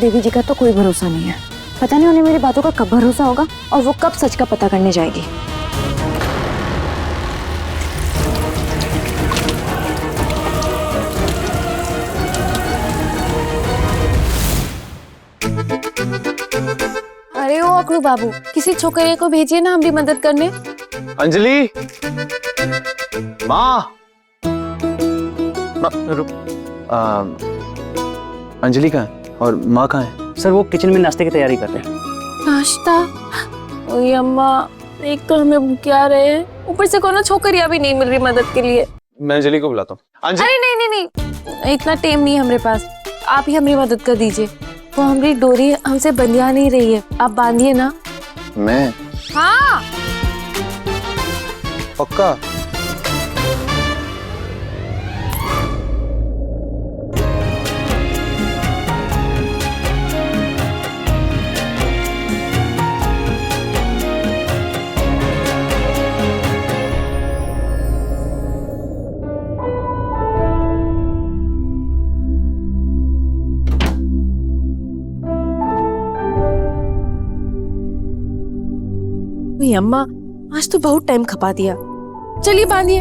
देवी जी का तो कोई भरोसा नहीं है। पता नहीं उन्हें मेरी बातों का कब भरोसा होगा और वो कब सच का पता करने जाएगी। अरे ओ अकड़ू बाबू, किसी छोकरे को भेजिए ना, हम भी मदद करने। अंजलि, माँ, रुक। अंजलि कहाँ है और माँ कहाँ है? सर वो किचन में नाश्ते की तैयारी कर रहे हैं। नाश्ता? ओए अम्मा, एक तो हमें भूखिया रहे हैं, ऊपर से कोनो छोकरिया भी नहीं मिल रही मदद के लिए। मैं अंजलि को बुलाता हूँ। अरे नहीं नहीं नहीं, इतना टाइम नहीं है हमारे पास, आप ही हमारी मदद कर दीजिए। वो हमारी डोरी हमसे बंधिया नहीं रही है, आप बांधिए ना। मैं? हाँ पक्का? अम्मा, आज तो बहुत टाइम खपा दिया, चलिए बांधिए।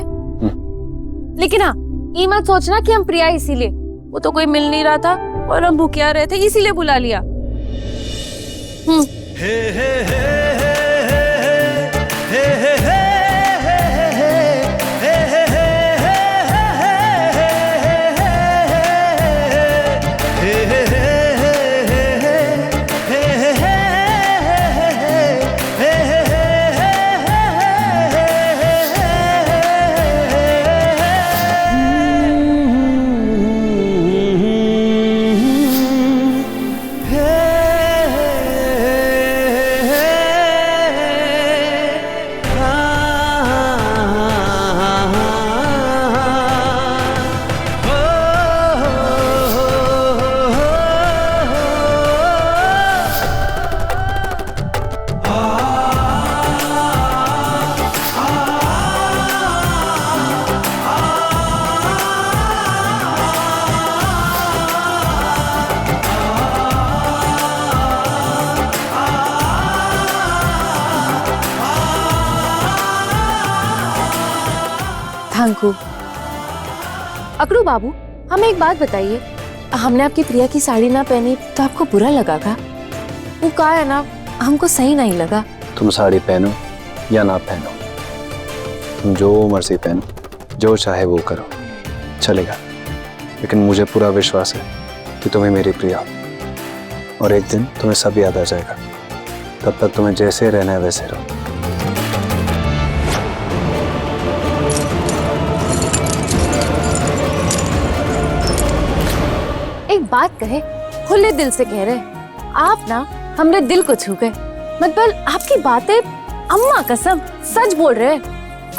लेकिन हाँ, ये मत सोचना कि हम प्रिया इसीलिए, वो तो कोई मिल नहीं रहा था और हम भूखिया रहे थे इसीलिए बुला लिया। Thank you. अकड़ू बाबू, हमें एक बात बताइए, हमने आपकी प्रिया की साड़ी ना पहनी तो आपको बुरा लगा क्या? वो कहा है ना, हमको सही नहीं लगा। तुम साड़ी पहनो या ना पहनो, तुम जो मर्जी पहनो, जो चाहे वो करो, चलेगा। लेकिन मुझे पूरा विश्वास है कि तुम्हें मेरी प्रिया हो और एक दिन तुम्हें सब याद आ जाएगा। तब तक तुम्हें जैसे रहना है वैसे रहो। एक बात कहे, खुले दिल से कह रहे, आप ना हमने दिल को छू गए। मतलब आपकी बातें अम्मा कसम सच बोल रहे।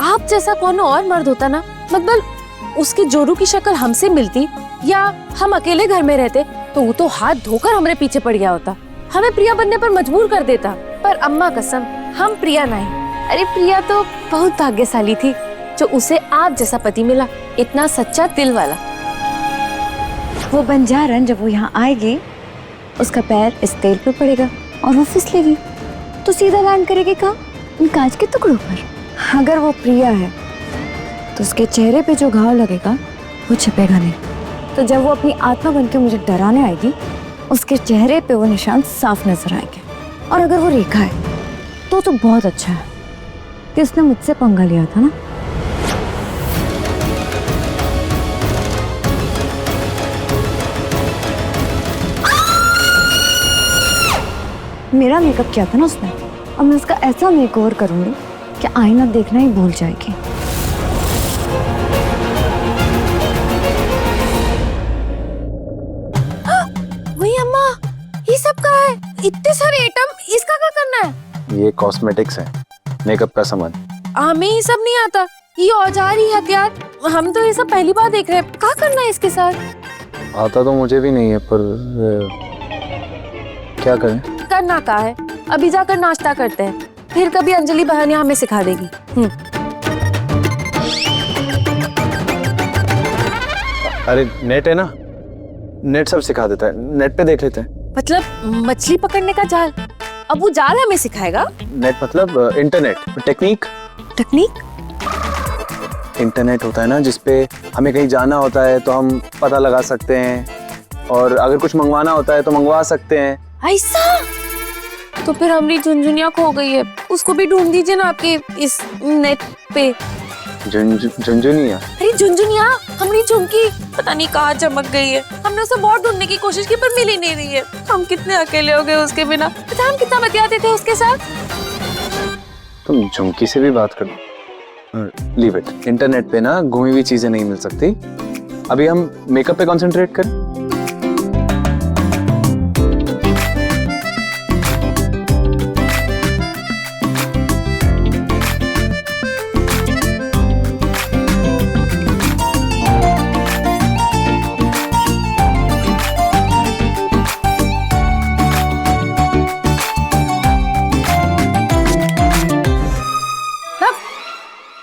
आप जैसा कौन और मर्द होता ना, मतलब उसकी जोरू की शक्ल हमसे मिलती या हम अकेले घर में रहते तो वो तो हाथ धोकर हमारे पीछे पड़ गया होता, हमें प्रिया बनने पर मजबूर कर देता। पर अम्मा कसम हम प्रिया नहीं। अरे प्रिया तो बहुत भाग्यशाली थी जो उसे आप जैसा पति मिला, इतना सच्चा दिल वाला। वो बंजारन जब वो यहाँ आएगी, उसका पैर इस तेल पे पड़ेगा और वो फिसलेगी तो सीधा लैंड करेगी कहाँ? इन कांच के टुकड़ों पर। अगर वो प्रिया है तो उसके चेहरे पे जो घाव लगेगा वो छिपेगा नहीं। तो जब वो अपनी आत्मा बनके मुझे डराने आएगी, उसके चेहरे पे वो निशान साफ नजर आएंगे। और अगर वो रेखा है तो बहुत अच्छा है कि उसने मुझसे पंगा लिया था ना। मेरा मेकअप किया था ना उसने, और मैं उसका ऐसा मेकओवर करूंगी कि आईना देखना ही भूल जाएगी। वही अम्मा, ये सब क्या है? इतने सारे आइटम, इसका क्या करना है? ये कॉस्मेटिक्स है, मेकअप का सामान। हमें ये सब नहीं आता, ये औजार ही हथियार, हम तो ये सब पहली बार देख रहे हैं। क्या करना है इसके साथ? आता तो मुझे भी नहीं है, पर क्या करें? करना क्या है, अभी जाकर नाश्ता करते हैं, फिर कभी अंजलि बहन हमें सिखा देगी। अरे नेट है ना, नेट सब सिखा देता है, नेट पे देख लेते हैं। मतलब मछली पकड़ने का जाल? अब वो जाल हमें सिखाएगा? नेट मतलब इंटरनेट, टेक्निक। टेक्निक? इंटरनेट होता है ना जिसपे हमें कहीं जाना होता है तो हम पता लगा सकते हैं, और अगर कुछ मंगवाना होता है तो मंगवा सकते हैं। ऐसा? तो फिर हमारी झुनझुनिया खो गई है, उसको भी ढूंढ दीजिए ना आपके इस नेट पे। झुनझुनिया? अरे झुनझुनिया, हमारी झुमकी पता नहीं कहाँ चमक गई है। हमने उसे बहुत ढूंढने की कोशिश की पर मिल ही नहीं रही है। हम कितने अकेले हो गए उसके बिना। पता हम कितना बतियाते थे उसके साथ। तुम झुमकी से भी बात कर। Leave it. इंटरनेट पे ना घूमी हुई चीजें नहीं मिल सकती। अभी हम मेकअप पे कंसंट्रेट करें।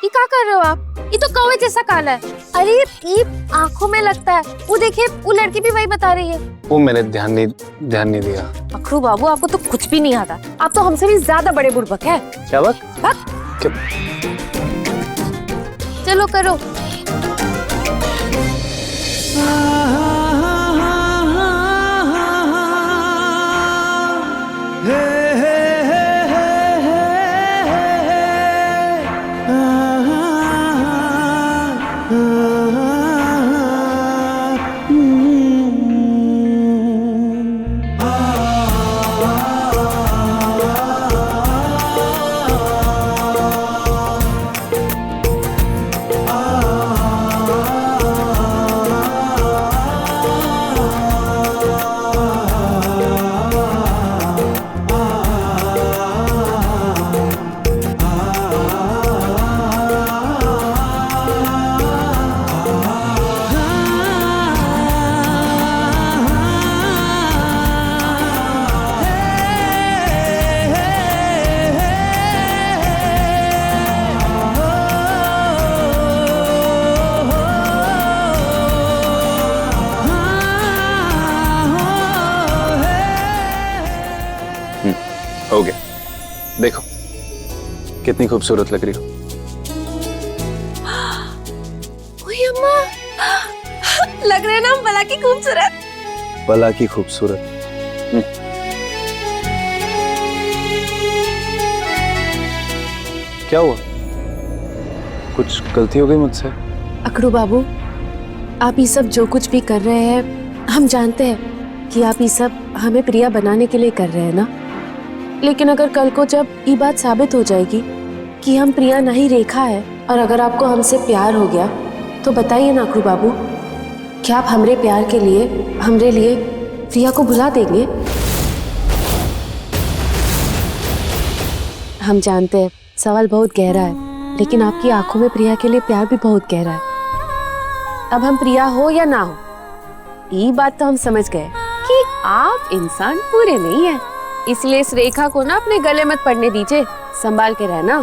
क्या कर रहे हो आप? ये तो कौवे जैसा काला है। अरे ये आंखों में लगता है। वो देखिए, वो लड़की भी वही बता रही है। वो मैंने ध्यान नहीं दिया। अखरू बाबू, आपको तो कुछ भी नहीं आता। आप तो हमसे भी ज्यादा बड़े बुड़बक है। क्या बात? क्या? चलो करो। हो गया। देखो कितनी खूबसूरत लग रही हो। ओए अम्मा, लग रहे हैं ना हम भला की खूबसूरत। भला की खूबसूरत। क्या हुआ? कुछ गलती हो गई मुझसे? अखरू बाबू, आप ये सब जो कुछ भी कर रहे हैं, हम जानते हैं कि आप ये सब हमें प्रिया बनाने के लिए कर रहे हैं ना। लेकिन अगर कल को जब ये बात साबित हो जाएगी कि हम प्रिया नहीं रेखा है, और अगर आपको हमसे प्यार हो गया, तो बताइए ना अखरू बाबू, क्या आप हमरे प्यार के लिए, हमरे लिए प्रिया को भुला देंगे? हम जानते हैं सवाल बहुत गहरा है, लेकिन आपकी आंखों में प्रिया के लिए प्यार भी बहुत गहरा है। अब हम प्रिया हो या ना हो, ये बात तो हम समझ गए कि आप इंसान पूरे नहीं है। इसलिए इस रेखा को ना अपने गले मत पड़ने दीजिए, संभाल के रहना।